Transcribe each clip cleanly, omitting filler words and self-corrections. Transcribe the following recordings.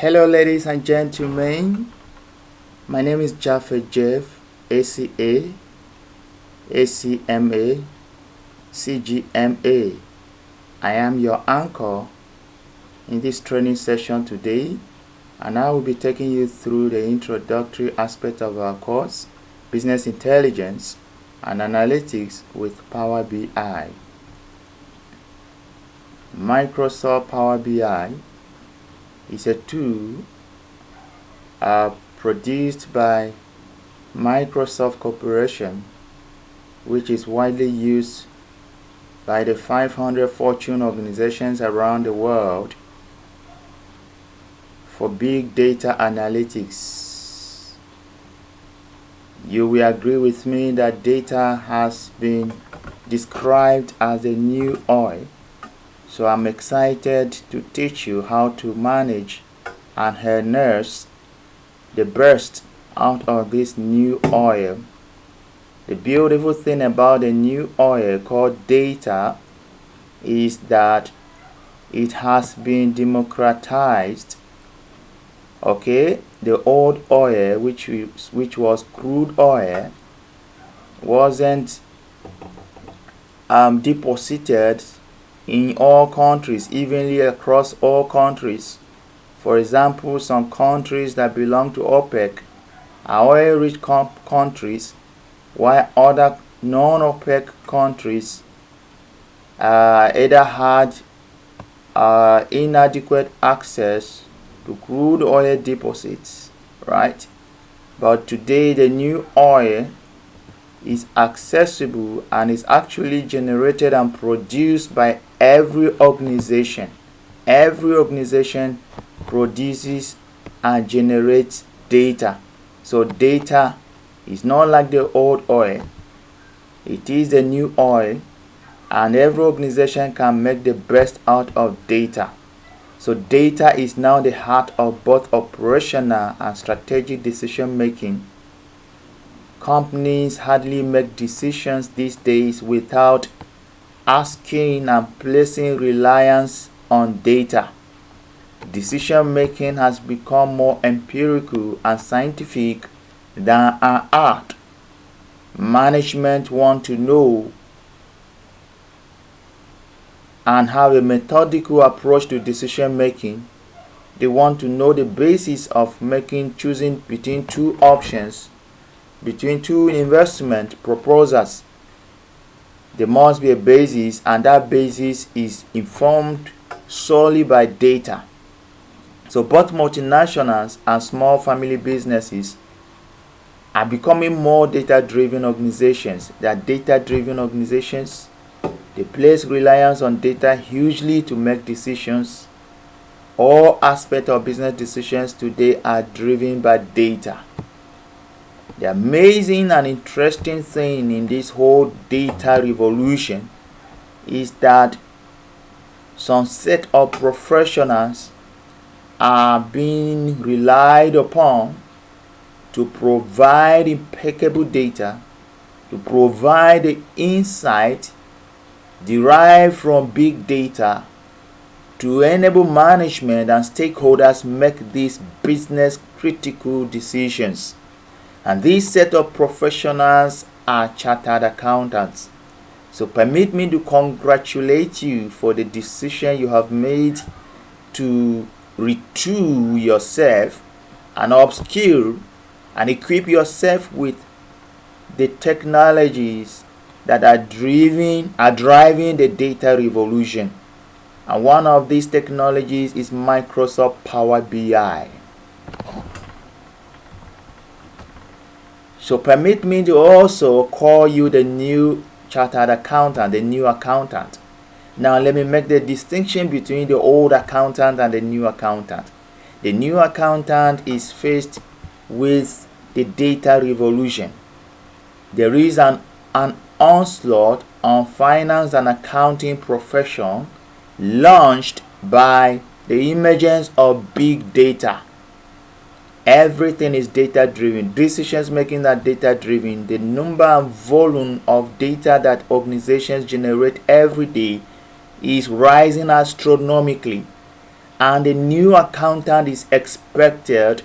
Hello, ladies and gentlemen. My name is Jaffe Jeff, ACA, ACMA, CGMA. I am your anchor in this training session today, and I will be taking you through the introductory aspect of our course, Business Intelligence and Analytics with Power BI. Microsoft Power BI is a tool produced by Microsoft Corporation, which is widely used by the 500 Fortune organizations around the world for big data analytics. You will agree with me that data has been described as the new oil. So I'm excited to teach you how to manage and harness the best out of this new oil. The beautiful thing about the new oil called data is that it has been democratized. Okay, the old oil, which was crude oil, wasn't deposited in all countries, evenly across all countries. For example, some countries that belong to OPEC are oil-rich countries, while other non-OPEC countries either had inadequate access to crude oil deposits, right? But today the new oil is accessible and is actually generated and produced by every organization. Every organization produces and generates data. So data is not like the old oil. It is the new oil, and every organization can make the best out of data. So data is now the heart of both operational and strategic decision making. Companies hardly make decisions these days without asking and placing reliance on data. Decision making has become more empirical and scientific than an art. Management want to know and have a methodical approach to decision making. They want to know the basis of choosing between two options, between two investment proposals. There must be a basis, and that basis is informed solely by data. So both multinationals and small family businesses are becoming more data-driven organizations. They are data-driven organizations. They place reliance on data hugely to make decisions. All aspects of business decisions today are driven by data. The amazing and interesting thing in this whole data revolution is that some set of professionals are being relied upon to provide impeccable data, to provide the insight derived from big data to enable management and stakeholders make these business critical decisions. And this set of professionals are chartered accountants. So permit me to congratulate you for the decision you have made to retool yourself and upskill and equip yourself with the technologies that are driving the data revolution. And one of these technologies is Microsoft Power BI. So permit me to also call you the new chartered accountant, the new accountant. Now let me make the distinction between the old accountant and the new accountant. The new accountant is faced with the data revolution. There is an onslaught on finance and accounting profession launched by the emergence of big data. Everything is data driven. Decisions making are data driven. The number and volume of data that organizations generate every day is rising astronomically. And the new accountant is expected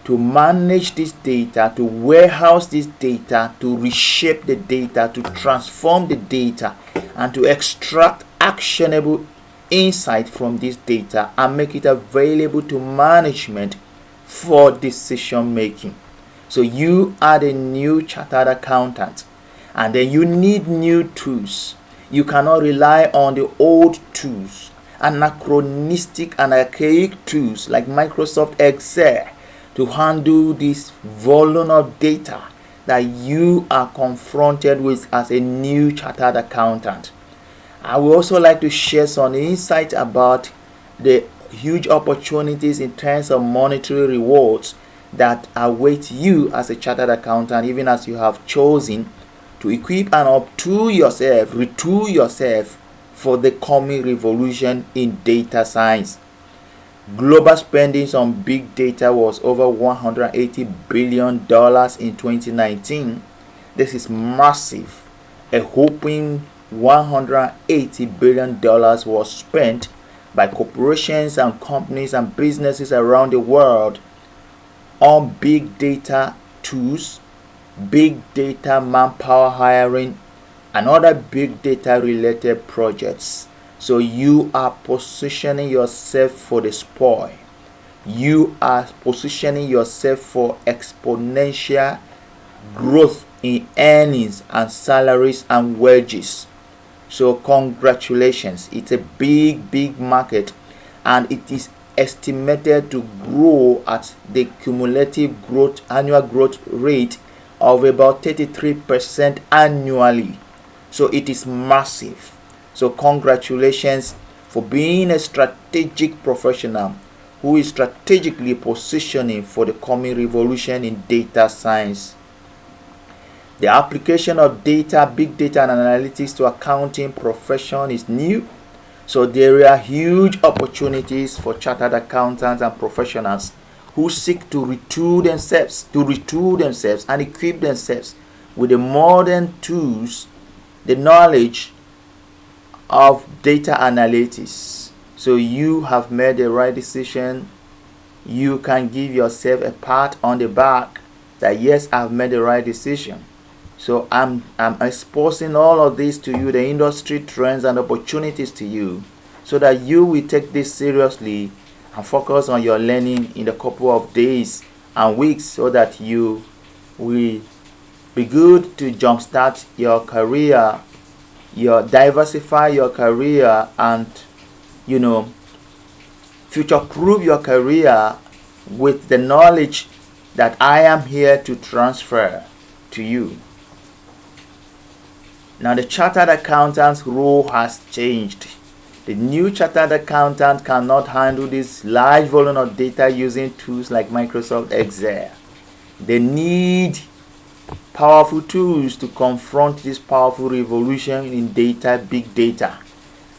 to manage this data, to warehouse this data, to reshape the data, to transform the data, and to extract actionable insight from this data and make it available to management for decision making. So you are the new chartered accountant, and then you need new tools. You cannot rely on the old tools, anachronistic and archaic tools like Microsoft Excel to handle this volume of data that you are confronted with as a new chartered accountant. I would also like to share some insight about the huge opportunities in terms of monetary rewards that await you as a chartered accountant, even as you have chosen to equip and retool yourself for the coming revolution in data science. Global spending on big data was over $180 billion in 2019. This is massive. A whopping $180 billion was spent by corporations and companies and businesses around the world on big data tools, big data manpower hiring, and other big data related projects. So you are positioning yourself for the spoil. You are positioning yourself for exponential growth in earnings and salaries and wages. So congratulations. It's a big market, and it is estimated to grow at the cumulative annual growth rate of about 33% annually. So it is massive. So congratulations for being a strategic professional who is strategically positioning for the coming revolution in data science. The application of data, big data and analytics to accounting profession is new. So there are huge opportunities for chartered accountants and professionals who seek to retool themselves and equip themselves with the modern tools, the knowledge of data analytics. So you have made the right decision. You can give yourself a pat on the back that yes, I've made the right decision. So I'm exposing all of this to you, the industry trends and opportunities to you, so that you will take this seriously and focus on your learning in a couple of days and weeks, so that you will be good to jumpstart your career, diversify your career, and future-proof your career with the knowledge that I am here to transfer to you. Now the chartered accountant's role has changed. The new chartered accountant cannot handle this large volume of data using tools like Microsoft Excel. They need powerful tools to confront this powerful revolution in data, big data.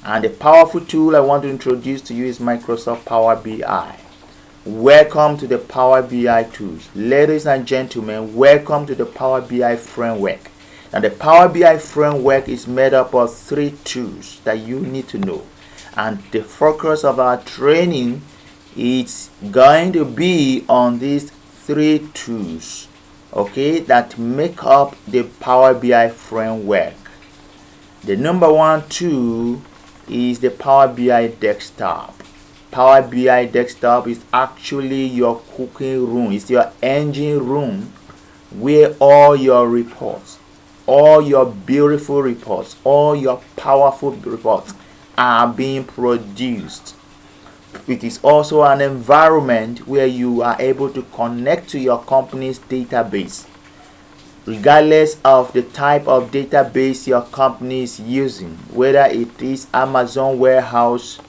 And the powerful tool I want to introduce to you is Microsoft Power BI. Welcome to the Power BI tools. Ladies and gentlemen, welcome to the Power BI framework. Now the Power BI framework is made up of 3 tools that you need to know. And the focus of our training is going to be on these 3 tools, okay, that make up the Power BI framework. The number 1 tool is the Power BI desktop. Power BI desktop is actually your cooking room. It's your engine room where all your reports, all your beautiful reports, all your powerful reports are being produced. It is also an environment where you are able to connect to your company's database, regardless of the type of database your company is using, whether it is Amazon warehouse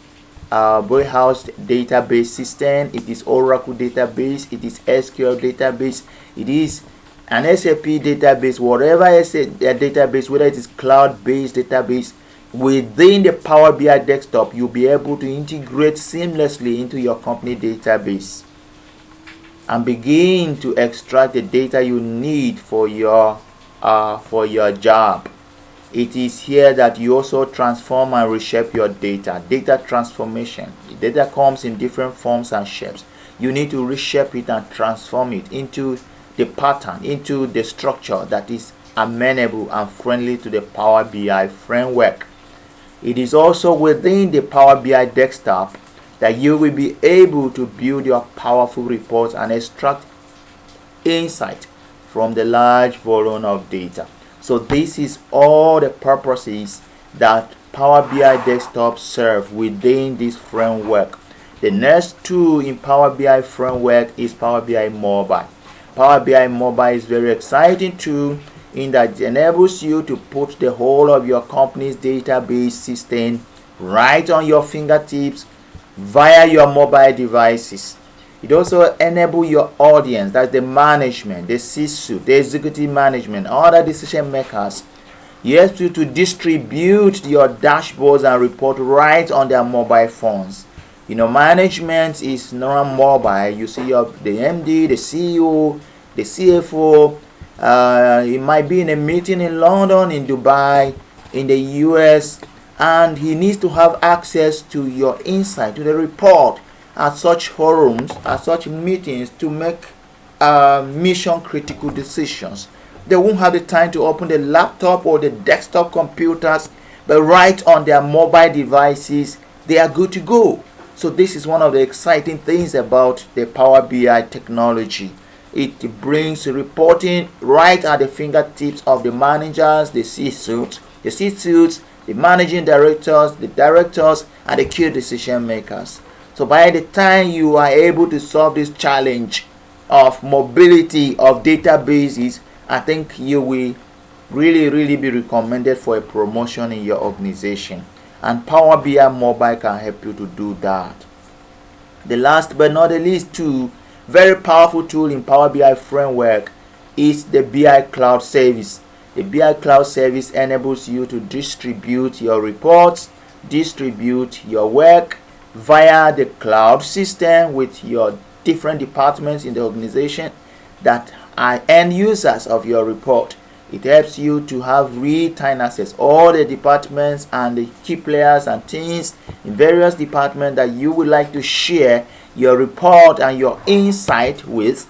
database system, it is Oracle database, it is SQL database, it is an SAP database, whatever is a database, whether it is cloud-based database, within the Power BI desktop, you'll be able to integrate seamlessly into your company database and begin to extract the data you need for your job. It is here that you also transform and reshape your data. Data transformation. The data comes in different forms and shapes. You need to reshape it and transform it into the pattern, into the structure that is amenable and friendly to the Power BI framework. It is also within the Power BI desktop that you will be able to build your powerful reports and extract insight from the large volume of data. So this is all the purposes that Power BI desktop serve within this framework. The next tool in Power BI framework is Power BI Mobile. Power BI Mobile is very exciting tool in that it enables you to put the whole of your company's database system right on your fingertips via your mobile devices. It also enables your audience, that's the management, the C-suite, the executive management, other decision makers. You have to distribute your dashboards and report right on their mobile phones. Management is not mobile. You see the MD, the CEO, the CFO. He might be in a meeting in London, in Dubai, in the US, and he needs to have access to your insight, to the report at such forums, at such meetings to make mission critical decisions. They won't have the time to open the laptop or the desktop computers, but right on their mobile devices, they are good to go. So this is one of the exciting things about the Power BI technology. It brings reporting right at the fingertips of the managers, the C-suites, the managing directors, the directors, and the key decision makers. So by the time you are able to solve this challenge of mobility of databases, I think you will really be recommended for a promotion in your organization. And Power BI Mobile can help you to do that. The last but not the least tool, very powerful tool in Power BI framework, is the BI Cloud Service. The BI Cloud Service enables you to distribute your reports, distribute your work via the cloud system with your different departments in the organization that are end users of your report. It helps you to have real-time access. All the departments and the key players and teams in various departments that you would like to share your report and your insight with,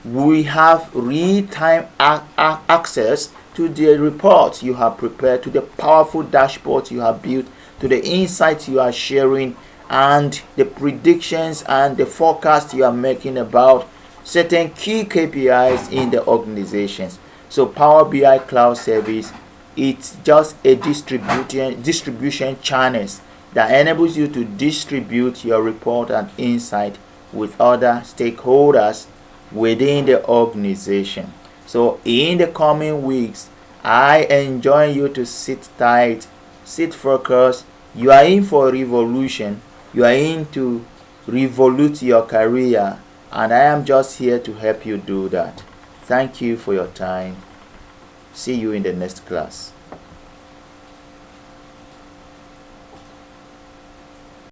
we have real-time access to the reports you have prepared, to the powerful dashboards you have built, to the insights you are sharing, and the predictions and the forecast you are making about certain key KPIs in the organizations. So Power BI Cloud Service, it's just a distribution channels that enables you to distribute your report and insight with other stakeholders within the organization. So in the coming weeks, I enjoin you to sit tight, sit focused. You are in for a revolution. You are in to revolute your career, and I am just here to help you do that. Thank you for your time. See you in the next class.